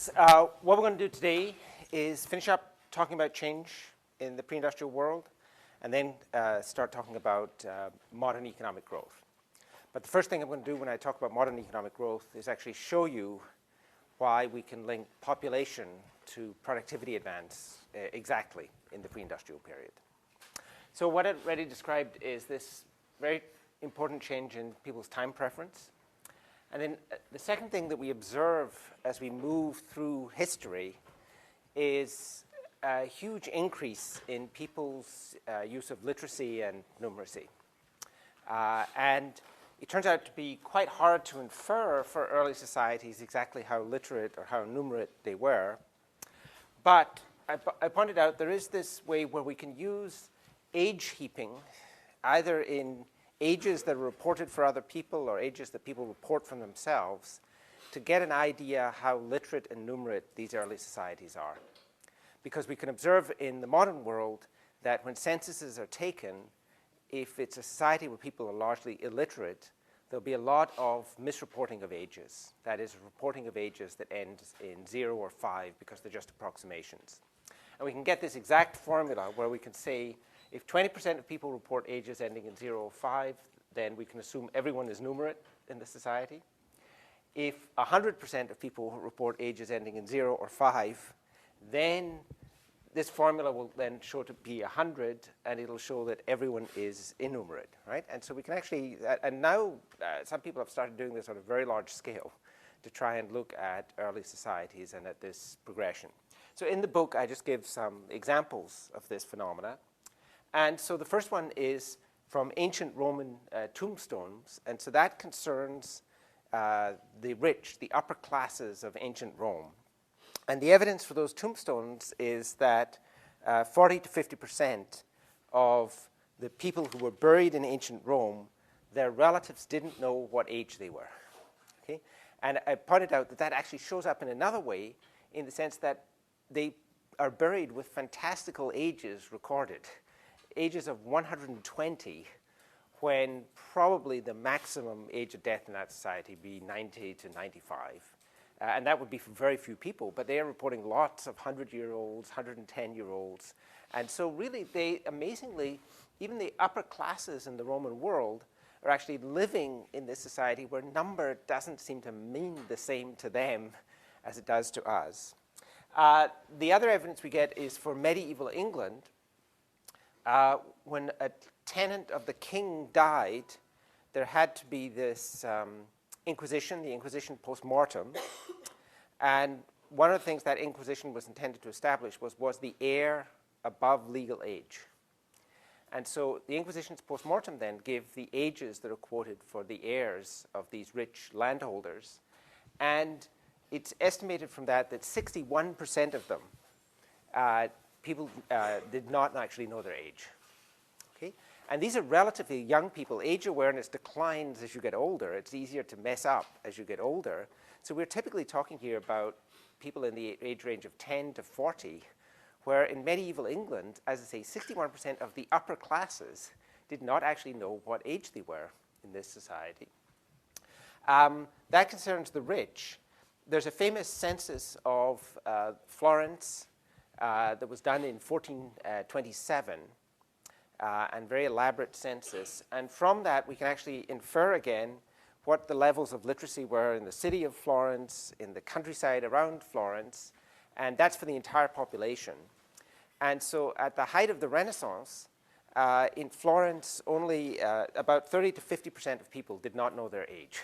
Yes, what we're going to do today is finish up talking about change in the pre-industrial world and then start talking about modern economic growth. But the first thing I'm going to do when I talk about modern economic growth is actually show you why we can link population to productivity advance exactly in the pre-industrial period. So what I already described is this very important change in people's time preference. And then the second thing that we observe as we move through history is a huge increase in people's use of literacy and numeracy. And it turns out to be quite hard to infer for early societies exactly how literate or how numerate they were. But I pointed out there is this way where we can use age heaping, either in ages that are reported for other people or ages that people report from themselves, to get an idea how literate and numerate these early societies are. Because we can observe in the modern world that when censuses are taken, if it's a society where people are largely illiterate, there'll be a lot of misreporting of ages. That is, reporting of ages that ends in 0 or 5 because they're just approximations. And we can get this exact formula where we can say if 20% of people report ages ending in 0 or 5, then we can assume everyone is numerate in the society. If 100% of people report ages ending in 0 or 5, then this formula will then show to be 100, and it'll show that everyone is innumerate, right? And so we can actually, and now some people have started doing this on a very large scale to try and look at early societies and at this progression. So in the book, I just give some examples of this phenomena. And so the first one is from ancient Roman tombstones. And so that concerns the rich, the upper classes of ancient Rome. And the evidence for those tombstones is that 40 to 50% of the people who were buried in ancient Rome, their relatives didn't know what age they were. Okay? And I pointed out that that actually shows up in another way, in the sense that they are buried with fantastical ages recorded. Ages of 120, when probably the maximum age of death in that society would be 90 to 95. And that would be for very few people, but they are reporting lots of 100-year-olds, 110-year-olds. And so really, they amazingly, even the upper classes in the Roman world are actually living in this society where number doesn't seem to mean the same to them as it does to us. The other evidence we get is for medieval England. When a tenant of the king died, there had to be this inquisition, the inquisition post-mortem. And one of the things that inquisition was intended to establish was the heir above legal age. And so the inquisition's post-mortem then gave the ages that are quoted for the heirs of these rich landholders. And it's estimated from that 61% of them people did not actually know their age. Okay? And these are relatively young people. Age awareness declines as you get older. It's easier to mess up as you get older. So we're typically talking here about people in the age range of 10 to 40, where in medieval England, as I say, 61% of the upper classes did not actually know what age they were in this society. That concerns the rich. There's a famous census of Florence that was done in 1427, and very elaborate census. And from that, we can actually infer again what the levels of literacy were in the city of Florence, in the countryside around Florence, and that's for the entire population. And so at the height of the Renaissance, in Florence, only about 30 to 50% of people did not know their age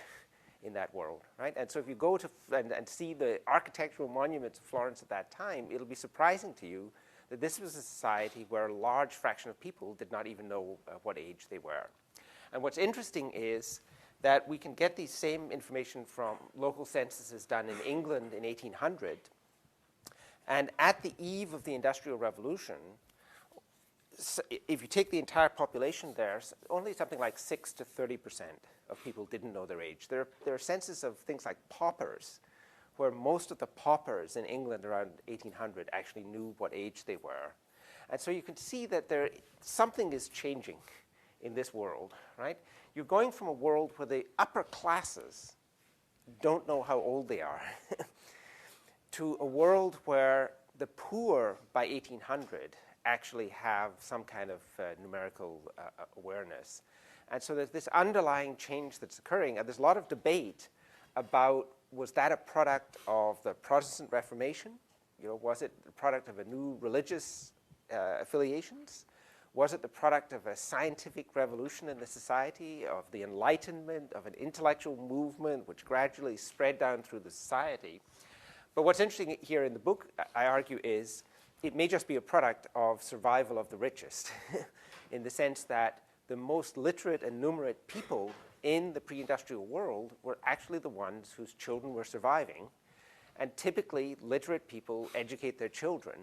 in that world, right? And so if you go to and see the architectural monuments of Florence at that time, it'll be surprising to you that this was a society where a large fraction of people did not even know what age they were. And what's interesting is that we can get the same information from local censuses done in England in 1800. And at the eve of the Industrial Revolution, if you take the entire population there, only something like 6 to 30% of people didn't know their age. There are censuses of things like paupers, where most of the paupers in England around 1800 actually knew what age they were. And so you can see that something is changing in this world, right? You're going from a world where the upper classes don't know how old they are to a world where the poor by 1800 actually have some kind of numerical awareness. And so there's this underlying change that's occurring, and there's a lot of debate about, was that a product of the Protestant Reformation? You know, was it the product of a new religious affiliations? Was it the product of a scientific revolution in the society, of the Enlightenment, of an intellectual movement which gradually spread down through the society? But what's interesting here in the book, I argue, is it may just be a product of survival of the richest in the sense that the most literate and numerate people in the pre-industrial world were actually the ones whose children were surviving. And typically, literate people educate their children.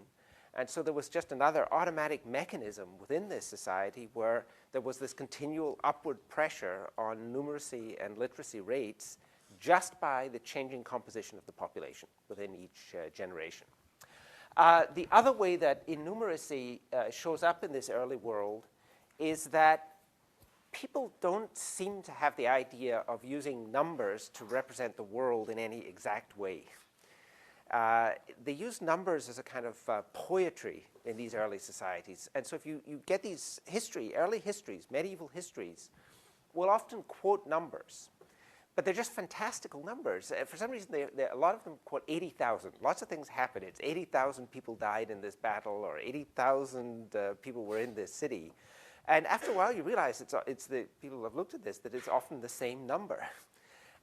And so there was just another automatic mechanism within this society where there was this continual upward pressure on numeracy and literacy rates just by the changing composition of the population within each generation. The other way that innumeracy shows up in this early world is that people don't seem to have the idea of using numbers to represent the world in any exact way. They use numbers as a kind of poetry in these early societies. And so if you get these early histories, medieval histories, will often quote numbers. But they're just fantastical numbers. For some reason, a lot of them quote 80,000. Lots of things happen. It's 80,000 people died in this battle, or 80,000 people were in this city. And after a while, you realize it's the people who have looked at this, that it's often the same number.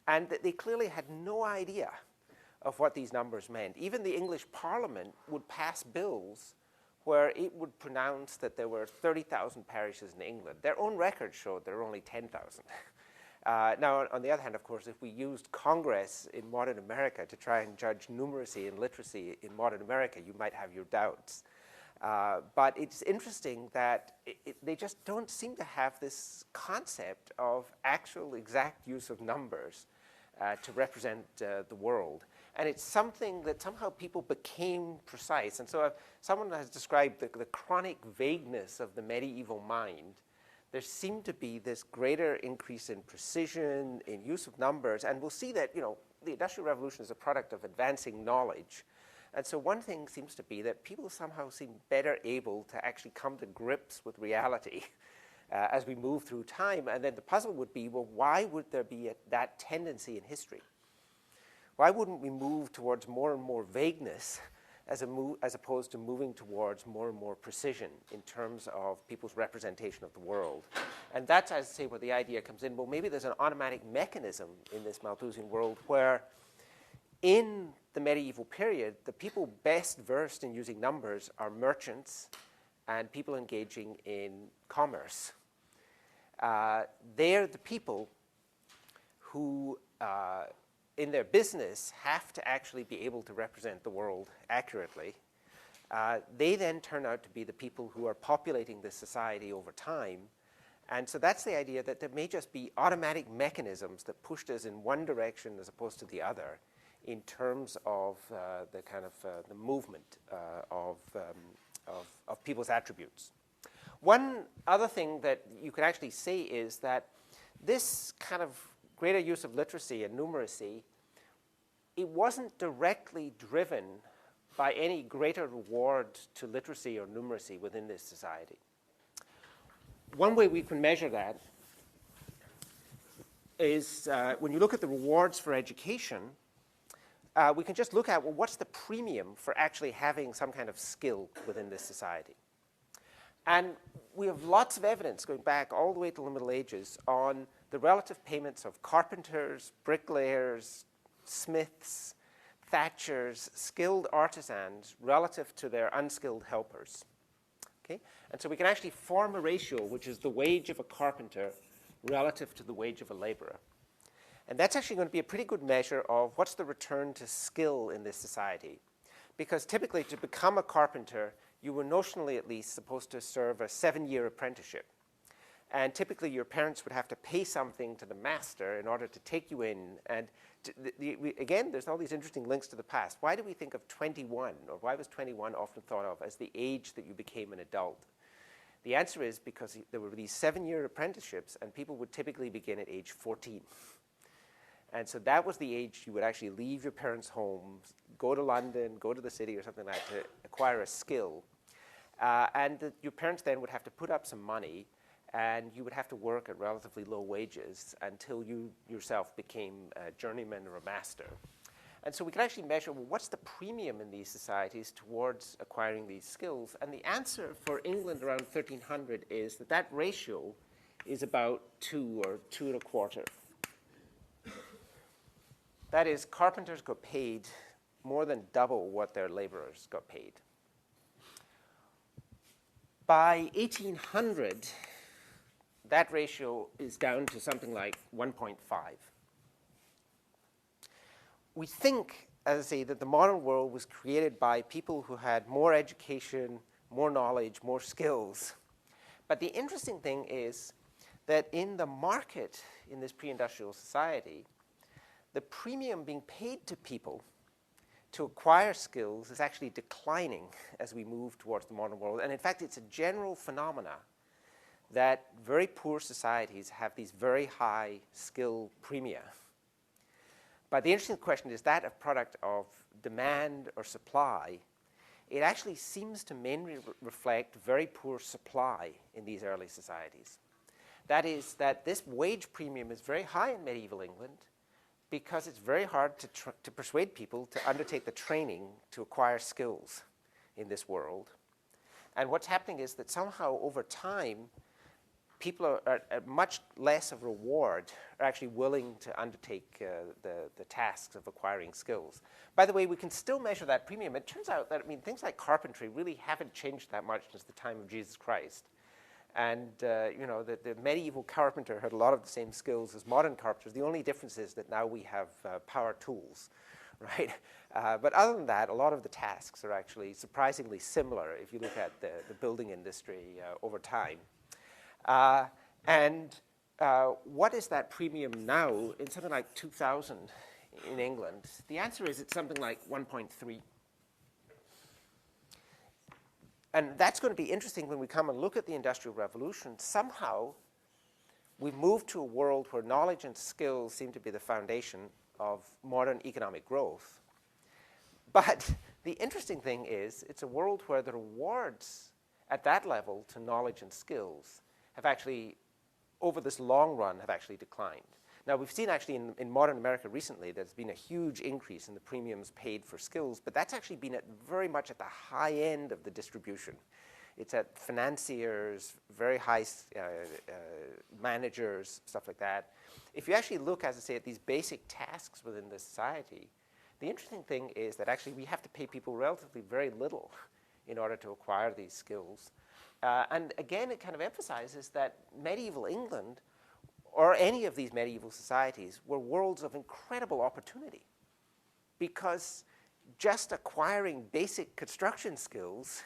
And that they clearly had no idea of what these numbers meant. Even the English Parliament would pass bills where it would pronounce that there were 30,000 parishes in England. Their own records showed there were only 10,000. Now, on the other hand, of course, if we used Congress in modern America to try and judge numeracy and literacy in modern America, you might have your doubts. But it's interesting that they just don't seem to have this concept of actual exact use of numbers to represent the world. And it's something that somehow people became precise. And so someone has described the chronic vagueness of the medieval mind. There seemed to be this greater increase in precision, in use of numbers. And we'll see that, the Industrial Revolution is a product of advancing knowledge. And so one thing seems to be that people somehow seem better able to actually come to grips with reality as we move through time. And then the puzzle would be, well, why would there be that tendency in history? Why wouldn't we move towards more and more vagueness as opposed to moving towards more and more precision in terms of people's representation of the world? And that's, as I say, where the idea comes in. Well, maybe there's an automatic mechanism in this Malthusian world where in the medieval period, the people best versed in using numbers are merchants and people engaging in commerce. They're the people who, in their business, have to actually be able to represent the world accurately. They then turn out to be the people who are populating this society over time. And so that's the idea that there may just be automatic mechanisms that pushed us in one direction as opposed to the other in terms of the kind of the movement of people's attributes. One other thing that you could actually say is that this kind of greater use of literacy and numeracy, it wasn't directly driven by any greater reward to literacy or numeracy within this society. One way we can measure that is when you look at the rewards for education, we can just look at, well, what's the premium for actually having some kind of skill within this society? And we have lots of evidence going back all the way to the Middle Ages on the relative payments of carpenters, bricklayers, smiths, thatchers, skilled artisans relative to their unskilled helpers. Okay? And so we can actually form a ratio, which is the wage of a carpenter relative to the wage of a laborer. And that's actually going to be a pretty good measure of what's the return to skill in this society. Because typically, to become a carpenter, you were notionally at least supposed to serve a 7-year apprenticeship. And typically, your parents would have to pay something to the master in order to take you in. And again, there's all these interesting links to the past. Why do we think of 21, or why was 21 often thought of as the age that you became an adult? The answer is because there were these 7-year apprenticeships, and people would typically begin at age 14. And so that was the age you would actually leave your parents' homes, go to London, go to the city or something like that to acquire a skill. Your parents then would have to put up some money, and you would have to work at relatively low wages until you yourself became a journeyman or a master. And so we could actually measure, well, what's the premium in these societies towards acquiring these skills? And the answer for England around 1300 is that that ratio is about 2 or 2 1/4. That is, carpenters got paid more than double what their laborers got paid. By 1800, that ratio is down to something like 1.5. We think, as I say, that the modern world was created by people who had more education, more knowledge, more skills. But the interesting thing is that in the market in this pre-industrial society, the premium being paid to people to acquire skills is actually declining as we move towards the modern world. And in fact, it's a general phenomena that very poor societies have these very high skill premia. But the interesting question is that a product of demand or supply? It actually seems to mainly reflect very poor supply in these early societies. That is, that this wage premium is very high in medieval England because it's very hard to persuade people to undertake the training to acquire skills in this world. And what's happening is that somehow over time, people are at much less of a reward are actually willing to undertake the tasks of acquiring skills. By the way, we can still measure that premium. It turns out that, I mean, things like carpentry really haven't changed that much since the time of Jesus Christ. And you know, the medieval carpenter had a lot of the same skills as modern carpenters. The only difference is that now we have power tools, right? But other than that, a lot of the tasks are actually surprisingly similar if you look at the building industry over time. What is that premium now in something like 2000 in England? The answer is it's something like 1.3. And that's going to be interesting when we come and look at the Industrial Revolution. Somehow, we've moved to a world where knowledge and skills seem to be the foundation of modern economic growth. But the interesting thing is it's a world where the rewards at that level to knowledge and skills have actually, over this long run, have actually declined. Now, we've seen actually in modern America recently there's been a huge increase in the premiums paid for skills, but that's actually been very much at the high end of the distribution. It's at financiers, very high managers, stuff like that. If you actually look, as I say, at these basic tasks within the society, the interesting thing is that actually we have to pay people relatively very little in order to acquire these skills. And again, it kind of emphasizes that medieval England, or any of these medieval societies, were worlds of incredible opportunity. Because just acquiring basic construction skills,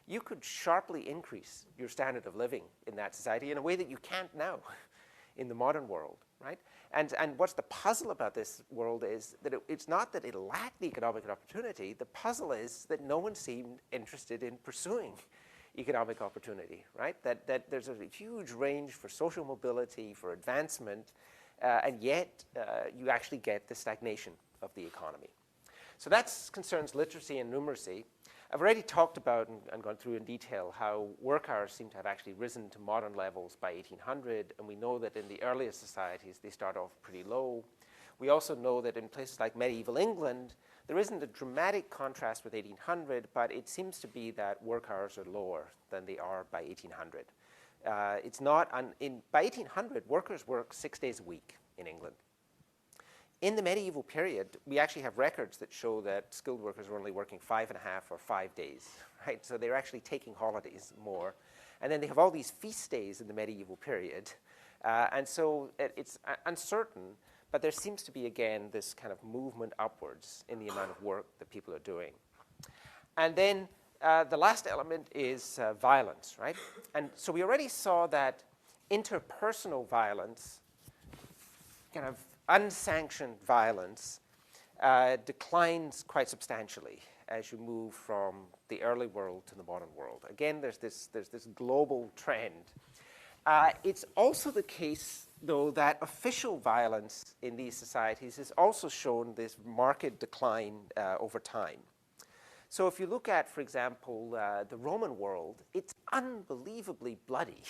you could sharply increase your standard of living in that society in a way that you can't now in the modern world, right? And what's the puzzle about this world is that it's not that it lacked economic opportunity. The puzzle is that no one seemed interested in pursuing economic opportunity, right? That there's a huge range for social mobility, for advancement, and yet you actually get the stagnation of the economy. So that concerns literacy and numeracy. I've already talked about and gone through in detail how work hours seem to have actually risen to modern levels by 1800, and we know that in the earliest societies they start off pretty low. We also know that in places like medieval England, there isn't a dramatic contrast with 1800, but it seems to be that work hours are lower than they are by 1800. It's not, by 1800, workers work 6 days a week in England. In the medieval period, we actually have records that show that skilled workers were only working 5.5 or 5 days, right? So they're actually taking holidays more. And then they have all these feast days in the medieval period. And so it's uncertain, but there seems to be, again, this kind of movement upwards in the amount of work that people are doing. And then the last element is violence, right? And so we already saw that interpersonal violence, kind of unsanctioned violence, declines quite substantially as you move from the early world to the modern world. Again, there's this global trend. It's also the case though, that official violence in these societies has also shown this marked decline over time. So if you look at, for example, the Roman world, it's unbelievably bloody.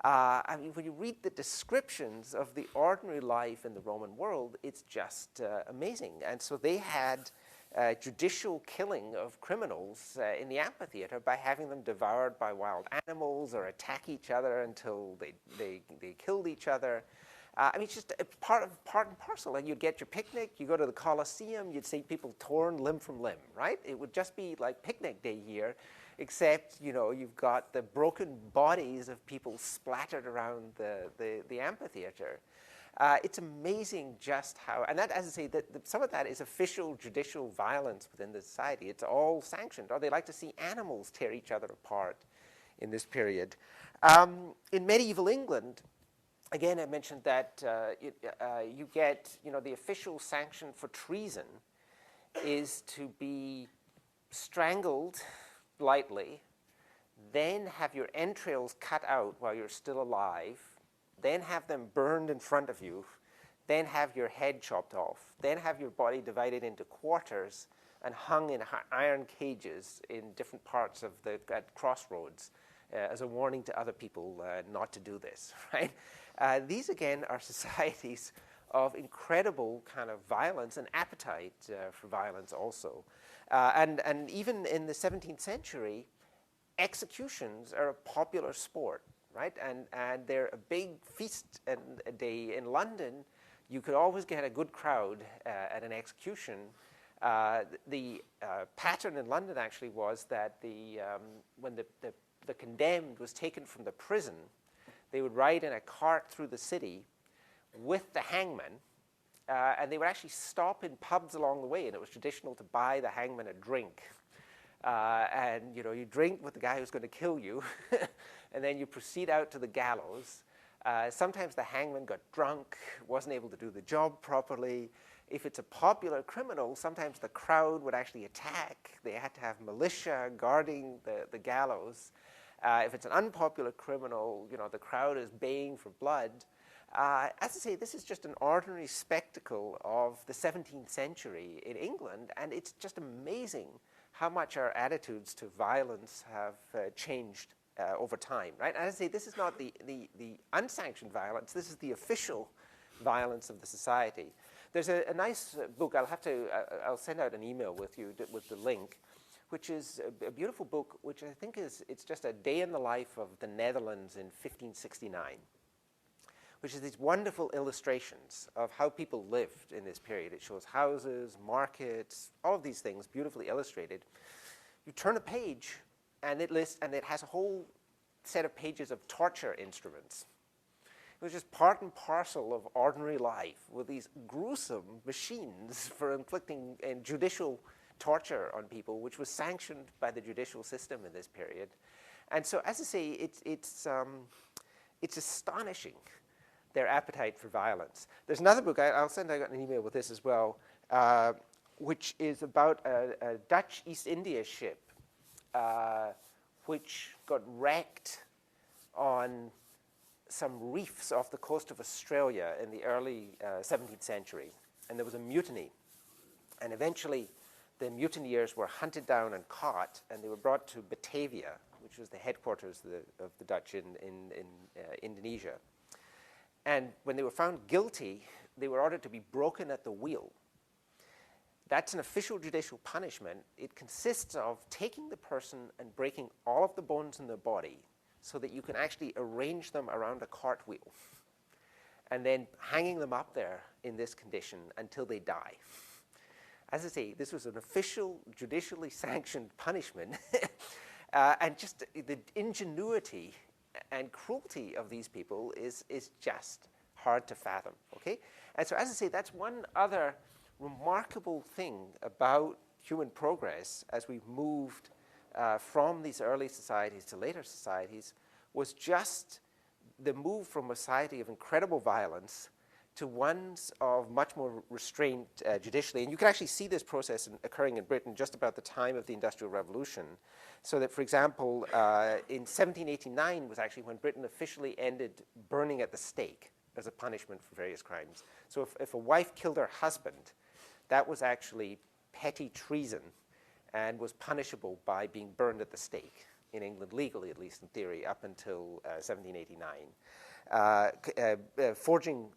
I mean, when you read the descriptions of the ordinary life in the Roman world, it's just amazing. And so they had judicial killing of criminals in the amphitheater by having them devoured by wild animals or attack each other until they killed each other. I mean, it's just part and parcel. And you'd get your picnic, you go to the Colosseum, you'd see people torn limb from limb, right? It would just be like picnic day here, except, you know, you've got the broken bodies of people splattered around the amphitheater. It's amazing just how, and that, as I say, some of that is official judicial violence within the society. It's all sanctioned, or they like to see animals tear each other apart in this period. In medieval England, again, I mentioned that you get, you know, the official sanction for treason is to be strangled lightly, then have your entrails cut out while you're still alive, then have them burned in front of you, then have your head chopped off, then have your body divided into quarters and hung in iron cages in different parts of the crossroads as a warning to other people not to do this, right? These, again, are societies of incredible kind of violence and appetite for violence also. And even in the 17th century, executions are a popular sport, right? And they're a big feast and a day in London. You could always get a good crowd at an execution. The pattern in London actually was that when the condemned was taken from the prison, they would ride in a cart through the city with the hangman, and they would actually stop in pubs along the way, and it was traditional to buy the hangman a drink. And, you know, you drink with the guy who's going to kill you, and then you proceed out to the gallows. Sometimes the hangman got drunk, wasn't able to do the job properly. If it's a popular criminal, sometimes the crowd would actually attack. They had to have militia guarding the gallows. If it's an unpopular criminal, you know, the crowd is baying for blood. As I say, this is just an ordinary spectacle of the 17th century in England, and it's just amazing how much our attitudes to violence have changed over time, right? As I say, this is not the unsanctioned violence, this is the official violence of the society. There's a nice book, I'll send out an email with you with the link, which is a beautiful book, which I think it's just a day in the life of the Netherlands in 1569, which is these wonderful illustrations of how people lived in this period. It shows houses, markets, all of these things beautifully illustrated. You turn a page, and it has a whole set of pages of torture instruments. It was just part and parcel of ordinary life with these gruesome machines for inflicting judicial torture on people, which was sanctioned by the judicial system in this period. And so, as I say, it's astonishing, their appetite for violence. There's another book, I'll send out an email with this as well, which is about a Dutch East India ship which got wrecked on some reefs off the coast of Australia in the early 17th century. And there was a mutiny. And eventually, the mutineers were hunted down and caught, and they were brought to Batavia, which was the headquarters of the Dutch in Indonesia. And when they were found guilty, they were ordered to be broken at the wheel. That's an official judicial punishment. It consists of taking the person and breaking all of the bones in their body so that you can actually arrange them around a cartwheel, and then hanging them up there in this condition until they die. As I say, this was an official, judicially sanctioned punishment, and just the ingenuity and cruelty of these people is just hard to fathom, okay? And so, as I say, that's one other remarkable thing about human progress as we've moved from these early societies to later societies, was just the move from a society of incredible violence to ones of much more restraint judicially. And you can actually see this process occurring in Britain just about the time of the Industrial Revolution. So that, for example, in 1789 was actually when Britain officially ended burning at the stake. as a punishment for various crimes. So if a wife killed her husband, that was actually petty treason and was punishable by being burned at the stake, in England legally, at least in theory, up until 1789. Forging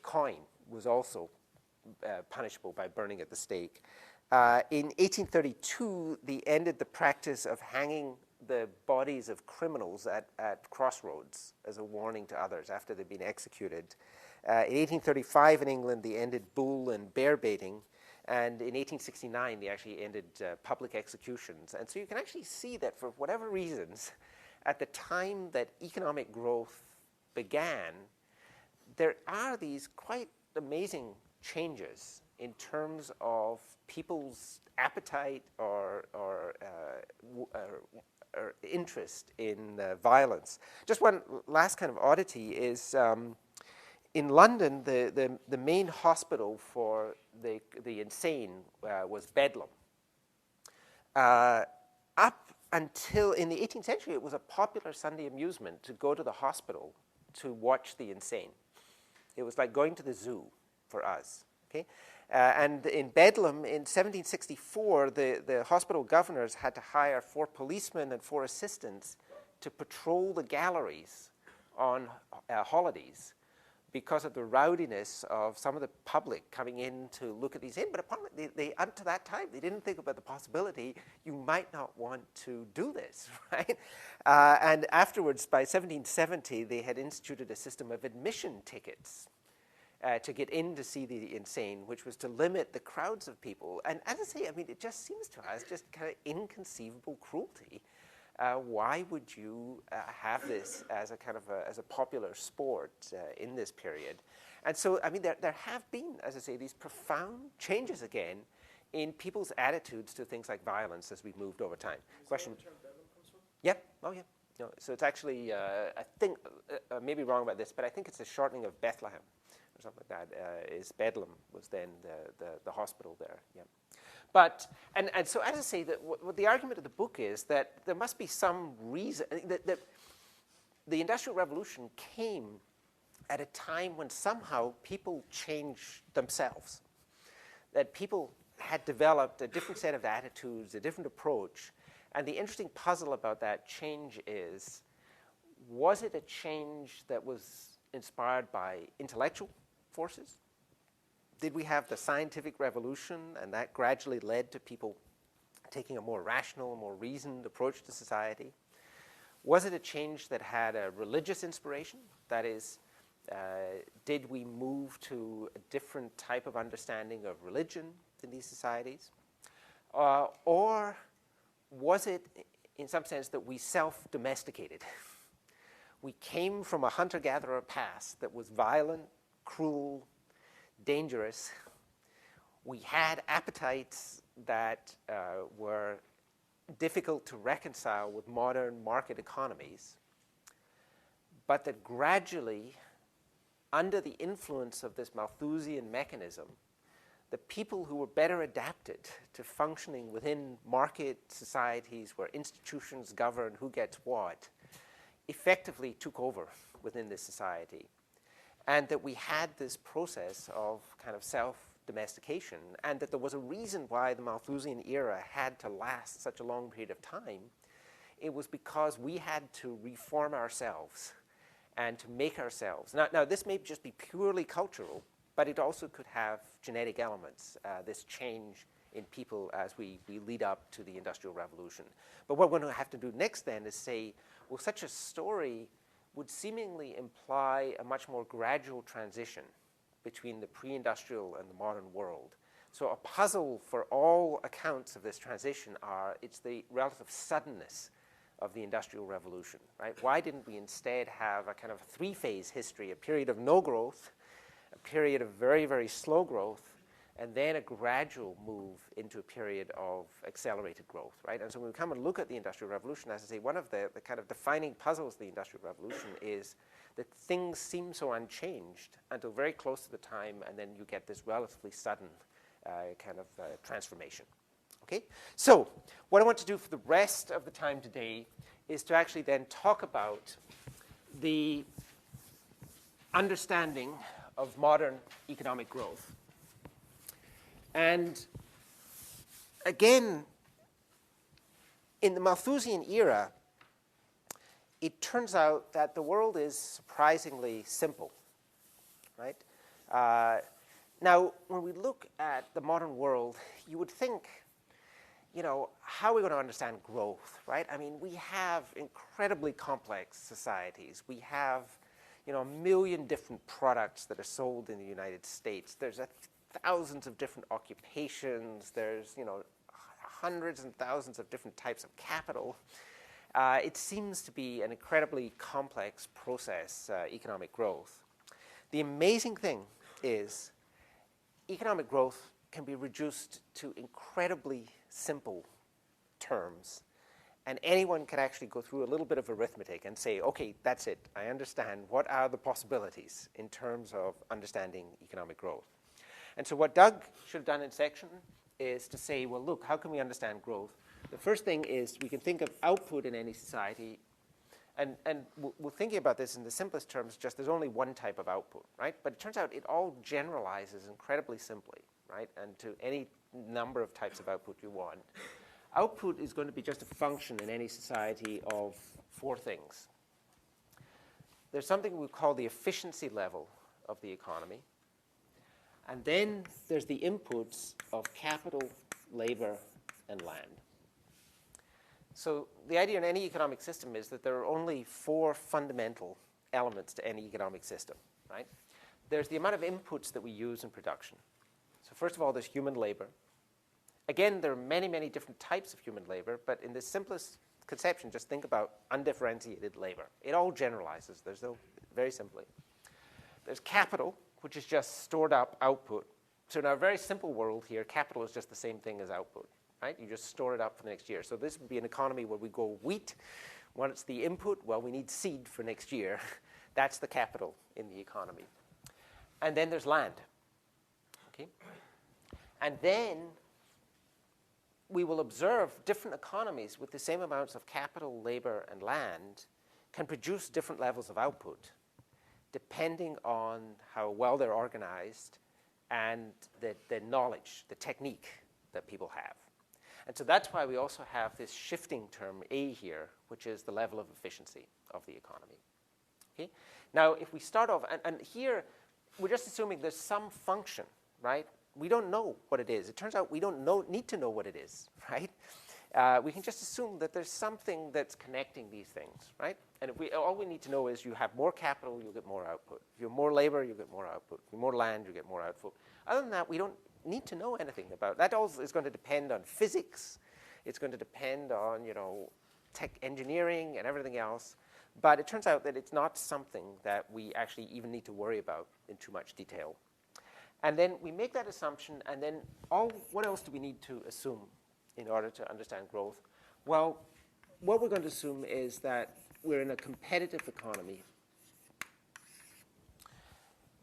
coin was also punishable by burning at the stake. In 1832, they ended the practice of hanging the bodies of criminals at crossroads as a warning to others after they'd been executed. In 1835 in England, they ended bull and bear baiting. And in 1869, they actually ended public executions. And so you can actually see that for whatever reasons, at the time that economic growth began, there are these quite amazing changes in terms of people's appetite or interest in violence. Just one last kind of oddity is in London, the main hospital for the insane was Bedlam. Up until in the 18th century, it was a popular Sunday amusement to go to the hospital to watch the insane. It was like going to the zoo for us. Okay? And in Bedlam, in 1764, the hospital governors had to hire 4 policemen and 4 assistants to patrol the galleries on holidays because of the rowdiness of some of the public coming in to look at these in. But they up to that time, they didn't think about the possibility you might not want to do this, right? And afterwards, by 1770, they had instituted a system of admission tickets to get in to see the insane, which was to limit the crowds of people. And as I say, I mean, it just seems to us just kind of inconceivable cruelty. Why would you have this as a kind of as a popular sport in this period? And so, I mean, there have been, as I say, these profound changes again in people's attitudes to things like violence as we've moved over time. Question? Is that where the term Bedlam comes from? Yeah. Oh, yeah. No. So it's actually, I think, I may be wrong about this, but I think it's a shortening of Bethlehem or something like that. Is Bedlam was then the hospital there. Yeah. But, and so as I say, what the argument of the book is that there must be some reason, that the Industrial Revolution came at a time when somehow people changed themselves, that people had developed a different set of attitudes, a different approach. And the interesting puzzle about that change is, was it a change that was inspired by intellectual forces? Did we have the scientific revolution, and that gradually led to people taking a more rational, more reasoned approach to society? Was it a change that had a religious inspiration? That is, did we move to a different type of understanding of religion in these societies? Or was it, in some sense, that we self-domesticated? We came from a hunter-gatherer past that was violent, cruel, dangerous. We had appetites that were difficult to reconcile with modern market economies, but that gradually, under the influence of this Malthusian mechanism, the people who were better adapted to functioning within market societies where institutions govern who gets what, effectively took over within this society. And that we had this process of kind of self-domestication, and that there was a reason why the Malthusian era had to last such a long period of time. It was because we had to reform ourselves and to make ourselves. Now this may just be purely cultural, but it also could have genetic elements, this change in people as we lead up to the Industrial Revolution. But what we're going to have to do next then is say, well, such a story would seemingly imply a much more gradual transition between the pre-industrial and the modern world. So a puzzle for all accounts of this transition it's the relative suddenness of the Industrial Revolution, right? Why didn't we instead have a kind of 3-phase history, a period of no growth, a period of very, very slow growth, and then a gradual move into a period of accelerated growth, right? And so when we come and look at the Industrial Revolution, as I say, one of the kind of defining puzzles of the Industrial Revolution is that things seem so unchanged until very close to the time, and then you get this relatively sudden kind of transformation, okay? So what I want to do for the rest of the time today is to actually then talk about the understanding of modern economic growth. And again, in the Malthusian era, it turns out that the world is surprisingly simple, right? Now, when we look at the modern world, you would think, you know, how are we going to understand growth, right? I mean, we have incredibly complex societies. We have, you know, 1 million different products that are sold in the United States. There's thousands of different occupations. There's, you know, hundreds and thousands of different types of capital. It seems to be an incredibly complex process, economic growth. The amazing thing is economic growth can be reduced to incredibly simple terms, and anyone can actually go through a little bit of arithmetic and say, okay, that's it. I understand. What are the possibilities in terms of understanding economic growth? And so what Doug should have done in section is to say, well, look, how can we understand growth? The first thing is we can think of output in any society, and we're thinking about this in the simplest terms, just there's only one type of output, right? But it turns out it all generalizes incredibly simply, right? And to any number of types of output you want. Output is going to be just a function in any society of 4 things. There's something we call the efficiency level of the economy. And then there's the inputs of capital, labor, and land. So the idea in any economic system is that there are only 4 fundamental elements to any economic system, right? There's the amount of inputs that we use in production. So first of all, there's human labor. Again, there are many, many different types of human labor, but in the simplest conception, just think about undifferentiated labor. It all generalizes. There's no, very simply. There's capital, which is just stored up output. So in our very simple world here, capital is just the same thing as output, right? You just store it up for the next year. So this would be an economy where we go wheat. What's the input? Well, we need seed for next year. That's the capital in the economy. And then there's land, okay? And then we will observe different economies with the same amounts of capital, labor, and land can produce different levels of output depending on how well they're organized and the knowledge, the technique that people have. And so that's why we also have this shifting term A here, which is the level of efficiency of the economy. Okay? Now, if we start off, and here we're just assuming there's some function, right? We don't know what it is. It turns out we don't need to know what it is, right? We can just assume that there's something that's connecting these things, right? And if all we need to know is you have more capital, you'll get more output. If you have more labor, you'll get more output. If you have more land, you get more output. Other than that, we don't need to know anything about. That all is going to depend on physics. It's going to depend on, you know, tech engineering and everything else. But it turns out that it's not something that we actually even need to worry about in too much detail. And then we make that assumption, and then what else do we need to assume in order to understand growth? Well, what we're going to assume is that we're in a competitive economy.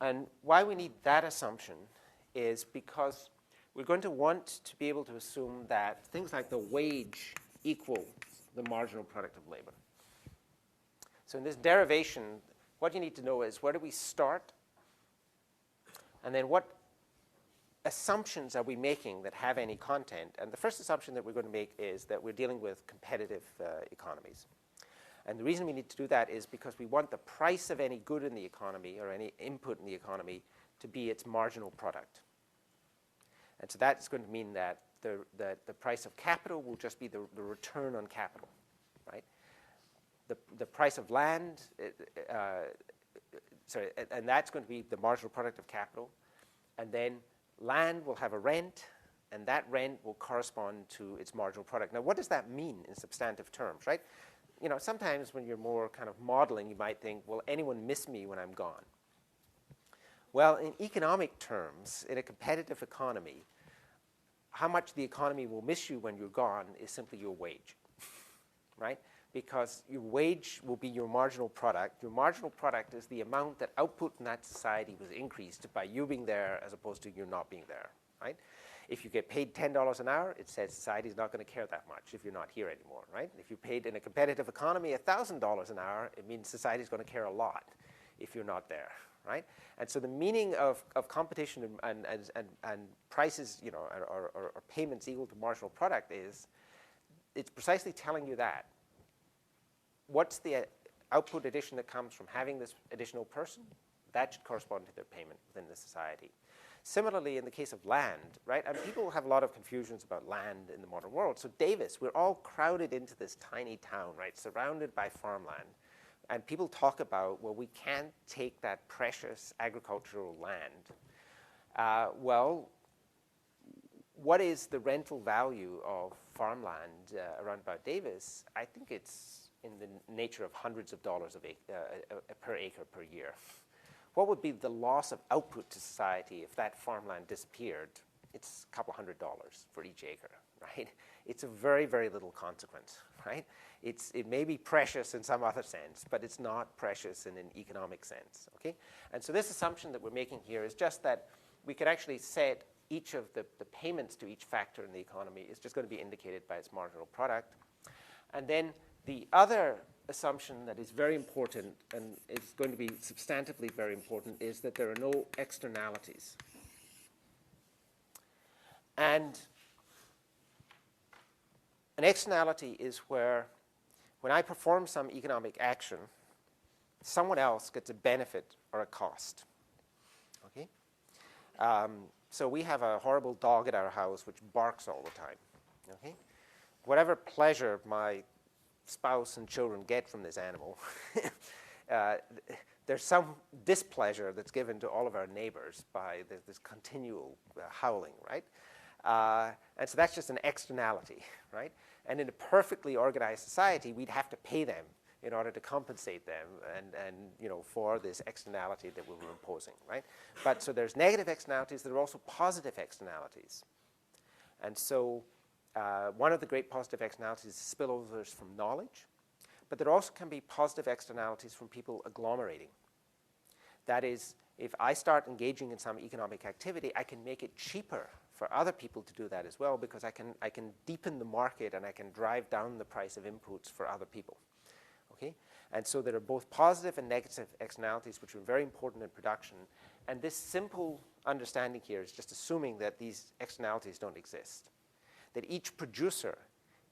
And why we need that assumption is because we're going to want to be able to assume that things like the wage equal the marginal product of labor. So in this derivation, what you need to know is where do we start? And then what assumptions are we making that have any content? And the first assumption that we're going to make is that we're dealing with competitive economies. And the reason we need to do that is because we want the price of any good in the economy or any input in the economy to be its marginal product. And so that's going to mean that the price of capital will just be the return on capital, right? The price of land, and that's going to be the marginal product of capital. And then land will have a rent, and that rent will correspond to its marginal product. Now, what does that mean in substantive terms, right? You know, sometimes when you're more kind of modeling, you might think, will anyone miss me when I'm gone? Well, in economic terms, in a competitive economy, how much the economy will miss you when you're gone is simply your wage, right? Because your wage will be your marginal product. Your marginal product is the amount that output in that society was increased by you being there as opposed to you not being there, right? If you get paid $10 an hour, it says society's not going to care that much if you're not here anymore, right? If you're paid in a competitive economy $1,000 an hour, it means society's going to care a lot if you're not there, right? And so the meaning of competition and prices, you know, or payments equal to marginal product is, it's precisely telling you that. What's the output addition that comes from having this additional person? That should correspond to their payment within the society. Similarly, in the case of land, right? And people have a lot of confusions about land in the modern world. So Davis, we're all crowded into this tiny town, right? Surrounded by farmland. And people talk about, well, we can't take that precious agricultural land. Well, what is the rental value of farmland around about Davis? I think it's in the nature of hundreds of dollars per acre per year. What would be the loss of output to society if that farmland disappeared? It's a couple $100 for each acre, right? It's a very, very little consequence, right? It may be precious in some other sense, but it's not precious in an economic sense, okay? And so this assumption that we're making here is just that we could actually set each of the payments to each factor in the economy is just going to be indicated by its marginal product. And then the other assumption that is very important and is going to be substantively very important is that there are no externalities. And an externality is where, when I perform some economic action, someone else gets a benefit or a cost. Okay? So we have a horrible dog at our house which barks all the time. Okay? Whatever pleasure my spouse and children get from this animal, there's some displeasure that's given to all of our neighbors by this continual howling, right? And so that's just an externality, right? And in a perfectly organized society, we'd have to pay them in order to compensate them and you know, for this externality that we were imposing, right? But so there's negative externalities. There are also positive externalities. And so one of the great positive externalities is spillovers from knowledge, but there also can be positive externalities from people agglomerating. That is, if I start engaging in some economic activity, I can make it cheaper for other people to do that as well, because I can deepen the market and I can drive down the price of inputs for other people. Okay? And so there are both positive and negative externalities, which are very important in production. And this simple understanding here is just assuming that these externalities don't exist, that each producer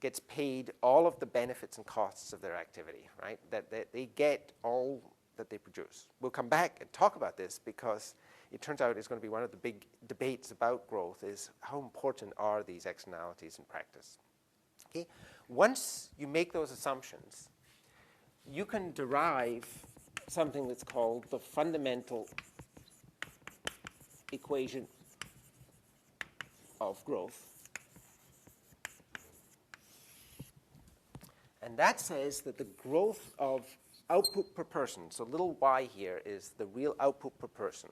gets paid all of the benefits and costs of their activity, right? That they get all that they produce. We'll come back and talk about this because it turns out it's going to be one of the big debates about growth is how important are these externalities in practice. Okay? Once you make those assumptions, you can derive something that's called the fundamental equation of growth. And that says that the growth of output per person, so little y here is the real output per person,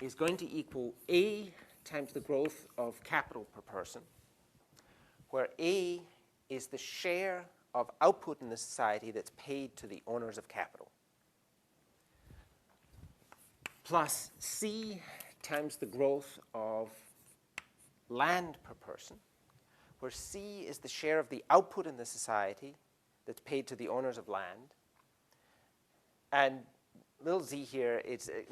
is going to equal A times the growth of capital per person, where A is the share of output in the society that's paid to the owners of capital, plus C times the growth of land per person, where C is the share of the output in the society that's paid to the owners of land. And little z here,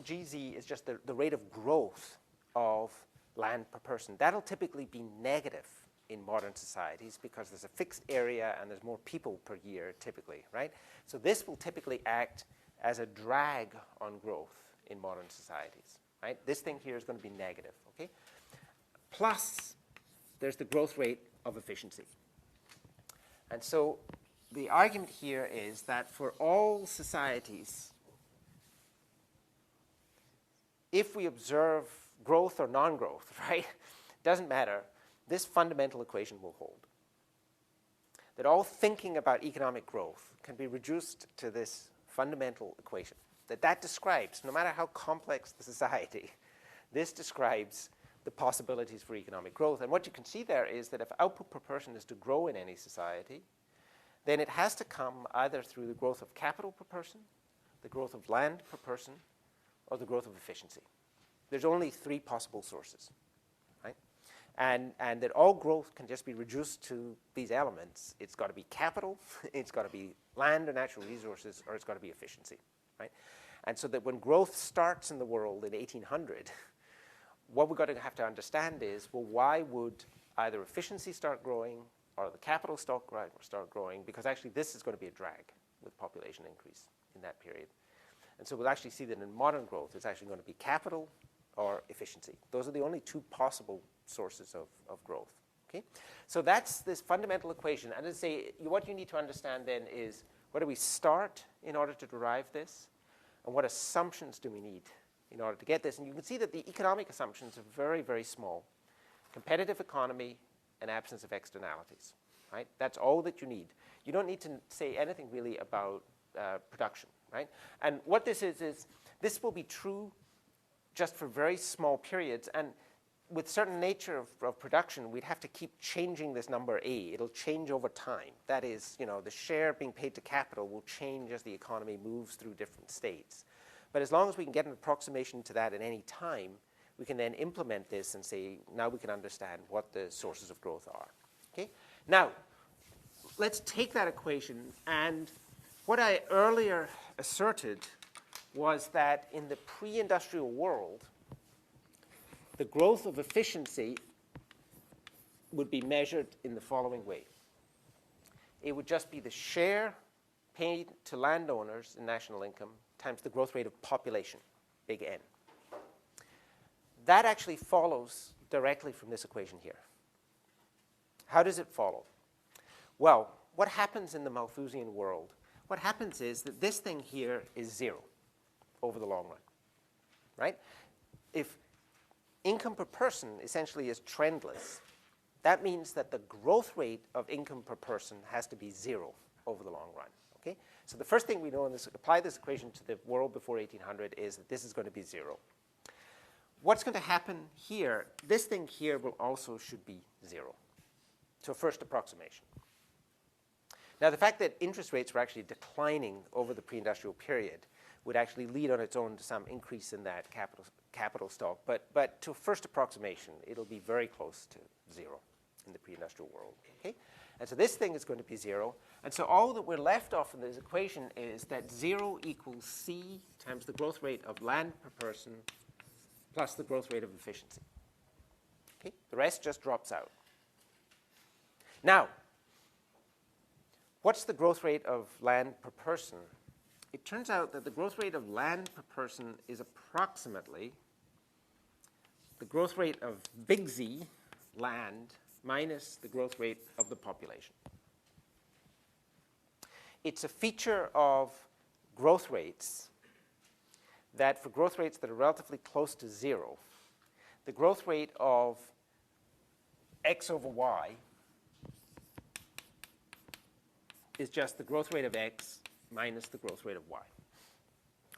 GZ is just the rate of growth of land per person. That'll typically be negative in modern societies because there's a fixed area and there's more people per year typically, right? So this will typically act as a drag on growth in modern societies, right? This thing here is going to be negative, okay? Plus, there's the growth rate of efficiency. And so the argument here is that for all societies, if we observe growth or non-growth, right, doesn't matter, this fundamental equation will hold. That all thinking about economic growth can be reduced to this fundamental equation. That describes, no matter how complex the society, this describes the possibilities for economic growth. And what you can see there is that if output per person is to grow in any society, then it has to come either through the growth of capital per person, the growth of land per person, or the growth of efficiency. There's only three possible sources, right? And that all growth can just be reduced to these elements. It's got to be capital, it's got to be land or natural resources, or it's got to be efficiency, right? And so that when growth starts in the world in 1800, what we're going to have to understand is, well, why would either efficiency start growing or the capital stock start growing? Because actually this is going to be a drag with population increase in that period. And so we'll actually see that in modern growth, it's actually going to be capital or efficiency. Those are the only two possible sources of growth. Okay? So that's this fundamental equation. And let's say what you need to understand then is, where do we start in order to derive this? And what assumptions do we need in order to get this? And you can see that the economic assumptions are very, very small. Competitive economy and absence of externalities. Right? That's all that you need. You don't need to say anything really about production. Right? And what this is this will be true just for very small periods. And with certain nature of production, we'd have to keep changing this number A. It'll change over time. That is, the share being paid to capital will change as the economy moves through different states. But as long as we can get an approximation to that at any time, we can then implement this and say, now we can understand what the sources of growth are. Okay? Now, let's take that equation, and what I earlier asserted was that in the pre-industrial world, the growth of efficiency would be measured in the following way. It would just be the share paid to landowners in national income times the growth rate of population, big N. That actually follows directly from this equation here. How does it follow? Well, what happens in the Malthusian world? What happens is that this thing here is 0 over the long run, right? If income per person essentially is trendless, that means that the growth rate of income per person has to be 0 over the long run. Okay? So the first thing we know, and apply this equation to the world before 1800, is that this is going to be 0. What's going to happen here, this thing here will also should be 0. So first approximation. Now the fact that interest rates were actually declining over the pre-industrial period would actually lead on its own to some increase in that capital stock. But to first approximation, it'll be very close to 0 in the pre-industrial world. Okay? And so this thing is going to be 0. And so all that we're left off in this equation is that 0 equals C times the growth rate of land per person plus the growth rate of efficiency. Okay? The rest just drops out. Now, what's the growth rate of land per person? It turns out that the growth rate of land per person is approximately the growth rate of big Z, land, minus the growth rate of the population. It's a feature of growth rates that for growth rates that are relatively close to 0, the growth rate of x over y is just the growth rate of x minus the growth rate of y.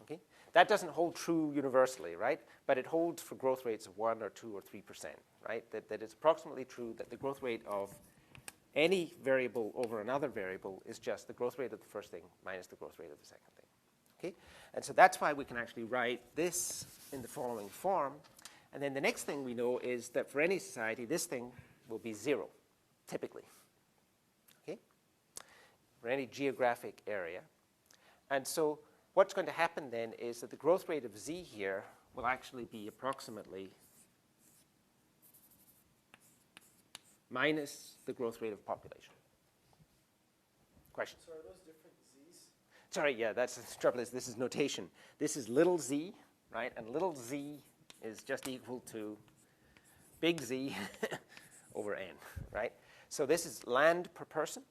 Okay? That doesn't hold true universally, right? But it holds for growth rates of 1 or 2 or 3%, right? That it's approximately true that the growth rate of any variable over another variable is just the growth rate of the first thing minus the growth rate of the second thing. Okay? And so that's why we can actually write this in the following form. And then the next thing we know is that for any society, this thing will be 0, typically. Okay? For any geographic area. And so what's going to happen then is that the growth rate of Z here will actually be approximately minus the growth rate of population. Question? So are those different Z's? Sorry, yeah, that's the trouble is this is notation. This is little z, right? And little z is just equal to big Z over N, right? So this is land per person.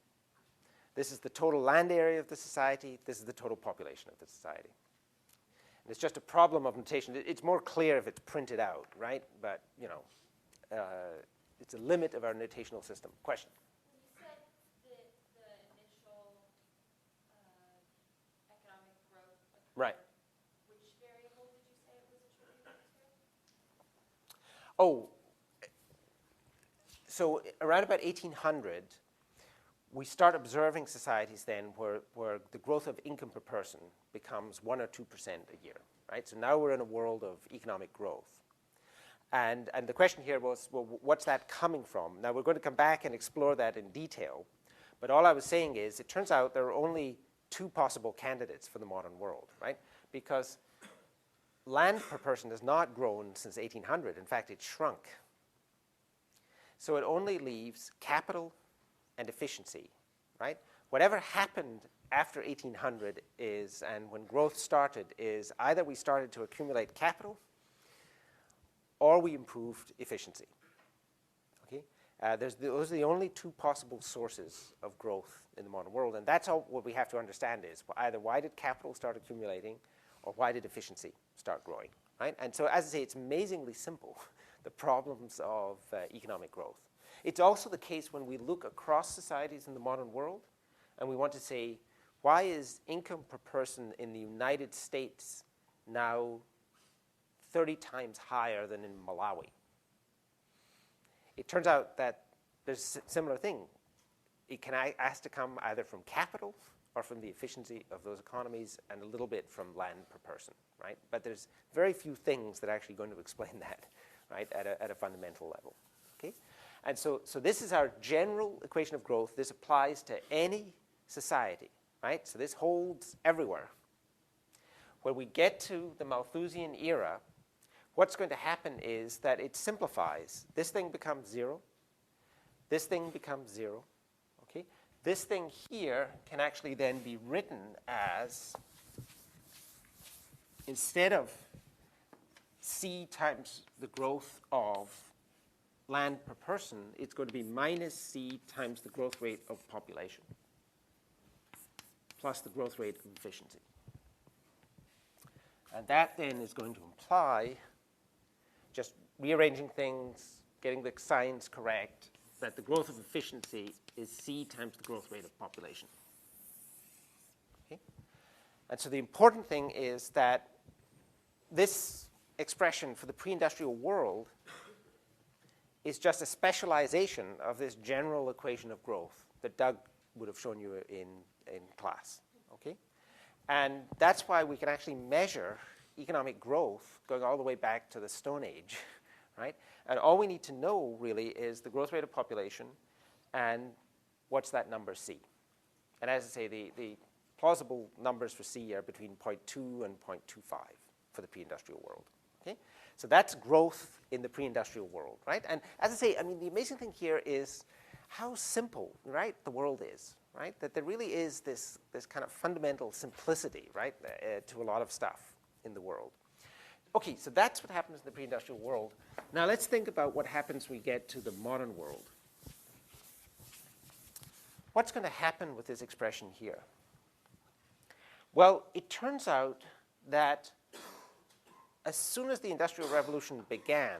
This is the total land area of the society. This is the total population of the society. And it's just a problem of notation. It's more clear if it's printed out, right? But, it's a limit of our notational system. Question? You said that the initial economic growth occurred. Right. Which variable did you say it was attributed to? Oh, so around about 1800, we start observing societies then where the growth of income per person becomes 1 or 2% a year, right? So now we're in a world of economic growth. And the question here was, well, what's that coming from? Now, we're going to come back and explore that in detail. But all I was saying is, it turns out there are only 2 possible candidates for the modern world, right? because land per person has not grown since 1800. In fact, it shrunk. So it only leaves capital and efficiency, right? Whatever happened after 1800 is, and when growth started, is either we started to accumulate capital or we improved efficiency. Okay? Those are the only two possible sources of growth in the modern world, and that's all what we have to understand is either why did capital start accumulating or why did efficiency start growing, right? And so, as I say, it's amazingly simple, the problems of economic growth. It's also the case when we look across societies in the modern world and we want to say, why is income per person in the United States now 30 times higher than in Malawi? It turns out that there's a similar thing. It has to come either from capital or from the efficiency of those economies and a little bit from land per person, right? But there's very few things that are actually going to explain that, right, at a fundamental level, okay? And so this is our general equation of growth. This applies to any society, right? So this holds everywhere. When we get to the Malthusian era, what's going to happen is that it simplifies. This thing becomes 0. This thing becomes 0. Okay? This thing here can actually then be written as, instead of C times the growth of land per person, it's going to be minus C times the growth rate of population plus the growth rate of efficiency. And that then is going to imply, just rearranging things, getting the signs correct, that the growth of efficiency is C times the growth rate of population. Okay? And so the important thing is that this expression for the pre-industrial world is just a specialization of this general equation of growth that Doug would have shown you in class. Okay? And that's why we can actually measure economic growth going all the way back to the Stone Age, right? And all we need to know really is the growth rate of population and what's that number C. And as I say, the plausible numbers for C are between 0.2 and 0.25 for the pre-industrial world. Okay? So that's growth in the pre-industrial world, right? And as I say, I mean, the amazing thing here is how simple, right, the world is, right? That there really is this kind of fundamental simplicity, right, to a lot of stuff in the world. Okay, so that's what happens in the pre-industrial world. Now let's think about what happens when we get to the modern world. What's going to happen with this expression here? Well, it turns out that as soon as the Industrial Revolution began,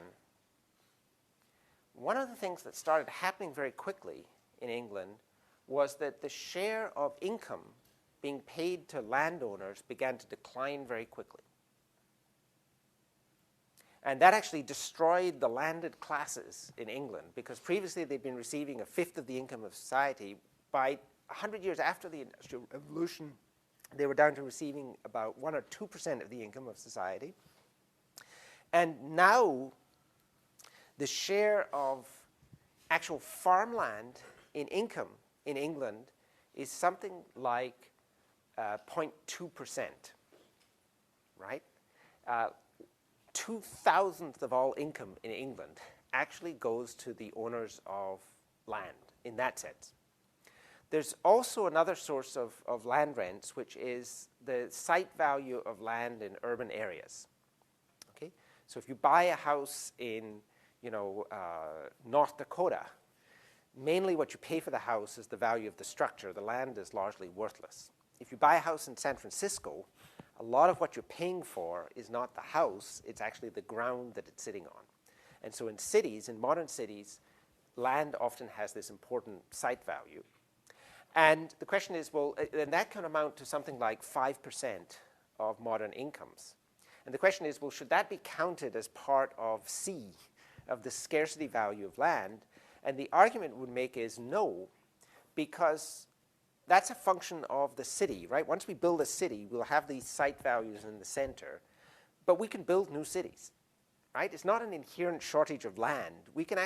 one of the things that started happening very quickly in England was that the share of income being paid to landowners began to decline very quickly. And that actually destroyed the landed classes in England, because previously they'd been receiving a fifth of the income of society. By 100 years after the Industrial Revolution, they were down to receiving about 1 or 2% of the income of society. And now the share of actual farmland in income in England is something like 0.2%, right? 2,000th of all income in England actually goes to the owners of land in that sense. There's also another source of land rents, which is the site value of land in urban areas. Okay? So if you buy a house in, North Dakota, mainly what you pay for the house is the value of the structure. The land is largely worthless. If you buy a house in San Francisco, a lot of what you're paying for is not the house, it's actually the ground that it's sitting on. And so in cities, in modern cities, land often has this important site value. And the question is, well, and that can amount to something like 5% of modern incomes. And the question is, well, should that be counted as part of C, of the scarcity value of land? And the argument would make is no, because that's a function of the city, right? Once we build a city, we'll have these site values in the center, but we can build new cities. right? It's not an inherent shortage of land. We can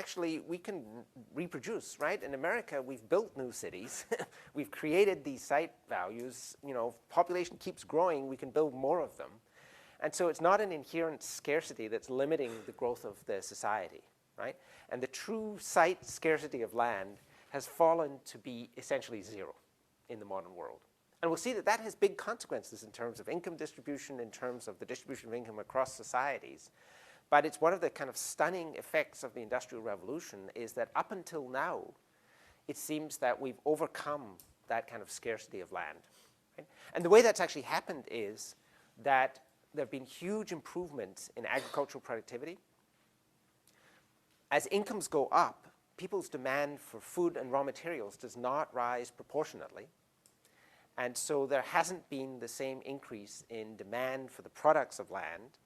reproduce, right? In America, we've built new cities. We've created these site values. You know, population keeps growing, we can build more of them. And so it's not an inherent scarcity that's limiting the growth of the society, right? And the true site scarcity of land has fallen to be essentially zero in the modern world. And we'll see that that has big consequences in terms of income distribution, in terms of the distribution of income across societies. But it's one of the kind of stunning effects of the Industrial Revolution is that up until now, it seems that we've overcome that kind of scarcity of land. Right? And the way that's actually happened is that there have been huge improvements in agricultural productivity. As incomes go up, people's demand for food and raw materials does not rise proportionately. And so there hasn't been the same increase in demand for the products of land.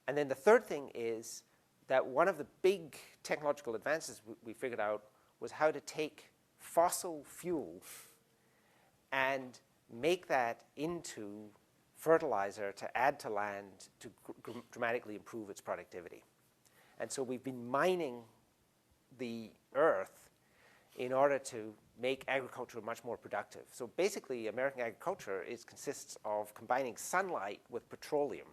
And then the third thing is that one of the big technological advances we figured out was how to take fossil fuel and make that into fertilizer to add to land to dramatically improve its productivity. And so we've been mining the earth in order to make agriculture much more productive. So basically, American agriculture consists of combining sunlight with petroleum.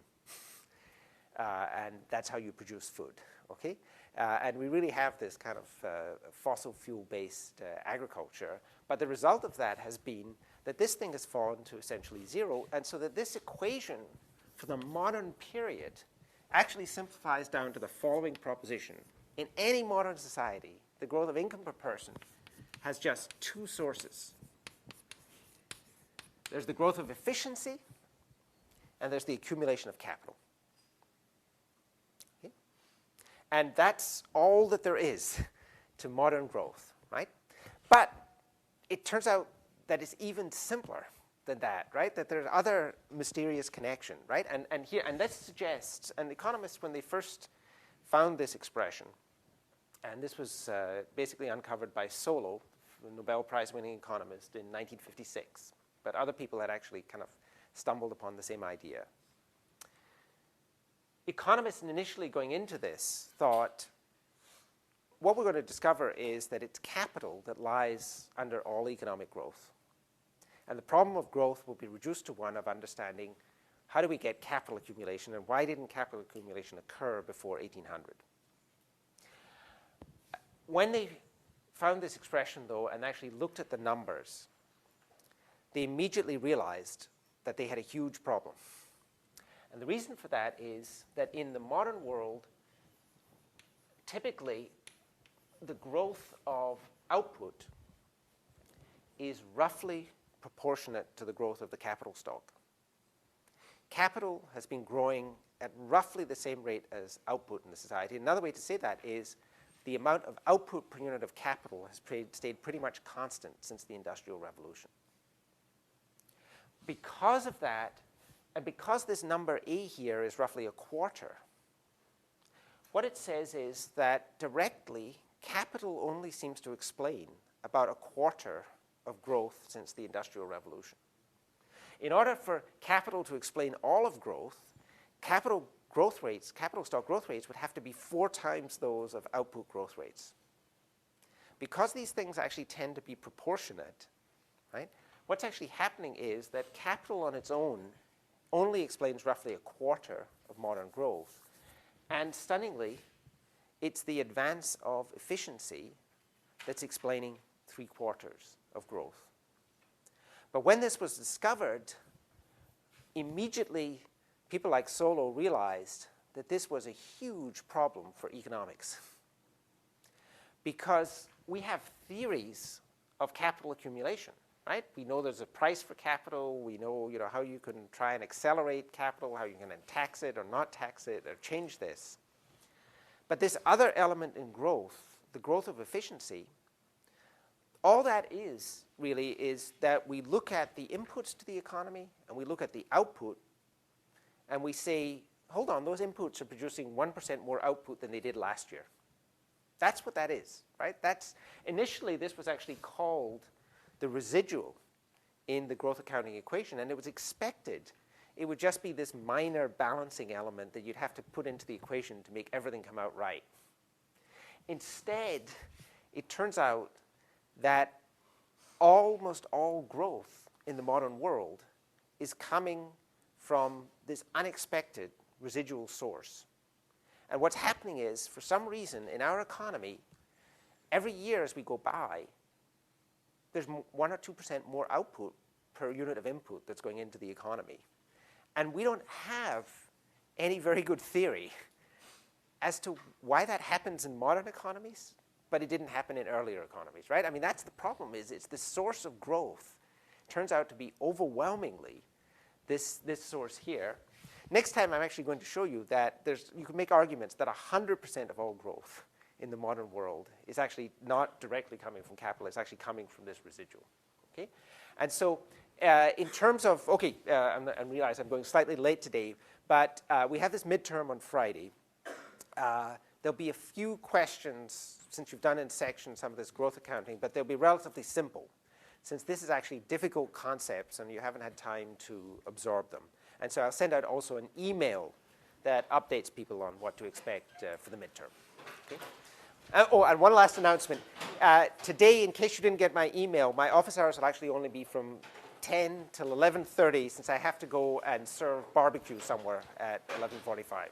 And that's how you produce food, okay? And we really have this kind of fossil fuel-based agriculture. But the result of that has been that this thing has fallen to essentially zero. And so that this equation for the modern period actually simplifies down to the following proposition. In any modern society, the growth of income per person has just two sources. There's the growth of efficiency, and there's the accumulation of capital. Okay? And that's all that there is to modern growth, right? But it turns out that it's even simpler than that, right? That there's other mysterious connection, right? And this suggests, and economists, when they first found this expression, and this was basically uncovered by Solow, the Nobel Prize-winning economist, in 1956. But other people had actually kind of stumbled upon the same idea. Economists initially going into this thought, what we're going to discover is that it's capital that lies under all economic growth. And the problem of growth will be reduced to one of understanding how do we get capital accumulation, and why didn't capital accumulation occur before 1800? When they found this expression, though, and actually looked at the numbers, they immediately realized that they had a huge problem. And the reason for that is that in the modern world, typically, the growth of output is roughly proportionate to the growth of the capital stock. Capital has been growing at roughly the same rate as output in the society. Another way to say that is the amount of output per unit of capital has stayed pretty much constant since the Industrial Revolution. Because of that, and because this number A here is roughly a quarter, what it says is that directly, capital only seems to explain about a quarter of growth since the Industrial Revolution. In order for capital to explain all of growth, capital stock growth rates would have to be 4 times those of output growth rates. Because these things actually tend to be proportionate, right? What's actually happening is that capital on its own only explains roughly a quarter of modern growth. And stunningly, it's the advance of efficiency that's explaining 3/4 of growth. But when this was discovered, immediately people like Solow realized that this was a huge problem for economics. Because we have theories of capital accumulation, right? We know there's a price for capital. We know, how you can try and accelerate capital, how you can tax it or not tax it or change this. But this other element in growth, the growth of efficiency, all that is really is that we look at the inputs to the economy and we look at the output and we say, hold on, those inputs are producing 1% more output than they did last year. That's what that is, right? Initially, this was actually called the residual in the growth accounting equation, and it was expected it would just be this minor balancing element that you'd have to put into the equation to make everything come out right. Instead, it turns out that almost all growth in the modern world is coming from this unexpected residual source. And what's happening is, for some reason, in our economy, every year as we go by, there's 1 or 2% more output per unit of input that's going into the economy. And we don't have any very good theory as to why that happens in modern economies, but it didn't happen in earlier economies, right? I mean, that's the problem, is it's the source of growth turns out to be overwhelmingly this source here. Next time, I'm actually going to show you that you can make arguments that 100% of all growth in the modern world is actually not directly coming from capital. It's actually coming from this residual, okay? And so in terms of, okay, I realize I'm going slightly late today, but we have this midterm on Friday. There'll be a few questions, since you've done in section some of this growth accounting, but they'll be relatively simple, since this is actually difficult concepts and you haven't had time to absorb them. And so I'll send out also an email that updates people on what to expect for the midterm. Okay? Oh, and one last announcement. Today, in case you didn't get my email, my office hours will actually only be from 10 till 11:30, since I have to go and serve barbecue somewhere at 11:45.